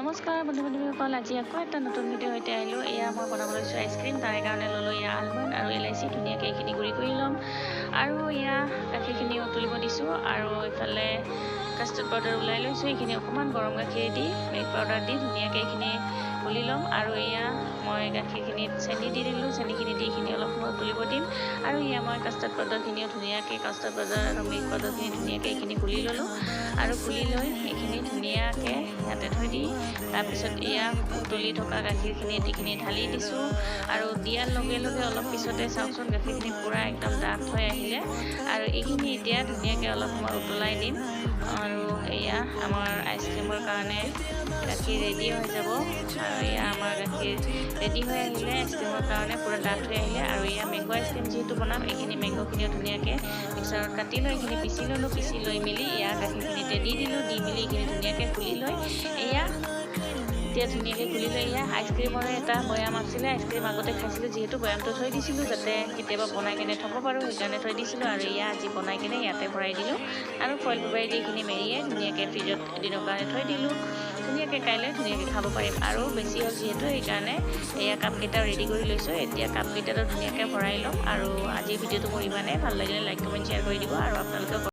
নমস্কাৰ বন্ধু বান্ধৱীসকল, আজি আকৌ এটা নতুন ভিডিঅ' সৈতে আহিলোঁ। এয়া মই বনাব লৈছোঁ আইচক্ৰীম। তাৰে কাৰণে ল'লোঁ এয়া আলমণ্ড আৰু ইলাইচি, ধুনীয়াকৈ এইখিনি গুড়ি কৰি ল'ম। আৰু এয়া গাখীৰখিনি উতলিব দিছোঁ আৰু এইফালে কাষ্টাৰ্ড পাউডাৰ ওলাই লৈছোঁ। এইখিনি অকণমান গৰম গাখীৰ দি মিল্ক পাউডাৰ দি ধুনীয়াকৈ এইখিনি গুলি ল'ম। আৰু এয়া মই গাখীৰখিনিত চেনি দি দিলোঁ, চেনিখিনি দি এইখিনি অলপ সময় উতলিব দিম। আৰু এয়া মই কাষ্টাৰ্ড পাউডাৰখিনিও ধুনীয়াকৈ কাষ্টাৰ্ড পাউডাৰ আৰু মিল্ক পাউডাৰখিনি ধুনীয়াকৈ এইখিনি গুলি ল'লোঁ। আৰু গুলি লৈ এইখিনি ধুনীয়াকৈ ইয়াতে থৈ দি তাৰপিছত এয়া উতলি থকা গাখীৰখিনি এইখিনি ঢালি দিছোঁ। আৰু দিয়াৰ লগে লগে অলপ পিছতে চাওকচোন গাখীৰখিনি পূৰা একদম ডাঠ হৈ আহিলে। আৰু এইখিনি এতিয়া ধুনীয়াকৈ অলপ সময় উতলাই দিম। আৰু এয়া আমাৰ আইচক্ৰীমৰ কাৰণে গাখীৰ ৰেডি হৈ যাব। আৰু এয়া আমাৰ গাখীৰ ৰেডি হৈ আহিলে আইচক্ৰীমৰ কাৰণে পূৰা ডাঠ হৈ আহিলে। আৰু এয়া মেংগ' আইচক্ৰীম যিহেতু বনাম, এইখিনি মেংগ'খিনিও ধুনীয়াকৈ মিক্সাৰত কাটি লৈ এইখিনি পিচি ল'লোঁ। পিচি লৈ মেলি এয়া গাখীৰখিনিতে দি দিলোঁ। দি মেলি এইখিনি ধুনীয়াকৈ গুলি লৈ এয়া এতিয়া ধুনীয়াকৈ গুলি লৈ এয়া আইচক্ৰীমৰে এটা বৈয়াম আছিলে। আইচক্ৰীম আগতে খাইছিলোঁ যিহেতু বৈয়ামটো থৈ দিছিলোঁ যাতে কেতিয়াবা বনাই কেনে থ'ব পাৰোঁ, সেইকাৰণে থৈ দিছিলোঁ। আৰু এয়া আজি বনাই কেনে ইয়াতে ভৰাই দিলোঁ। আৰু ফইল পেপাৰ দি এইখিনি মেৰিয়াই ধুনীয়াকৈ ফ্ৰিজত এদিনৰ কাৰণে থৈ দিলোঁ। ধুনীয়াকৈ কাইলৈ ধুনীয়াকৈ খাব পাৰিম। আৰু বেছি হ'ল যিহেতু সেইকাৰণে এয়া কাপকেইটাও ৰেডি কৰি লৈছোঁ। এতিয়া কাপকেইটাতো ধুনীয়াকৈ ভৰাই ল'ম। আৰু আজিৰ ভিডিঅ'টো মোৰ ইমানেই ভাল লাগিলে লাইক কমেণ্ট শ্বেয়াৰ কৰি দিব। আৰু আপোনালোকে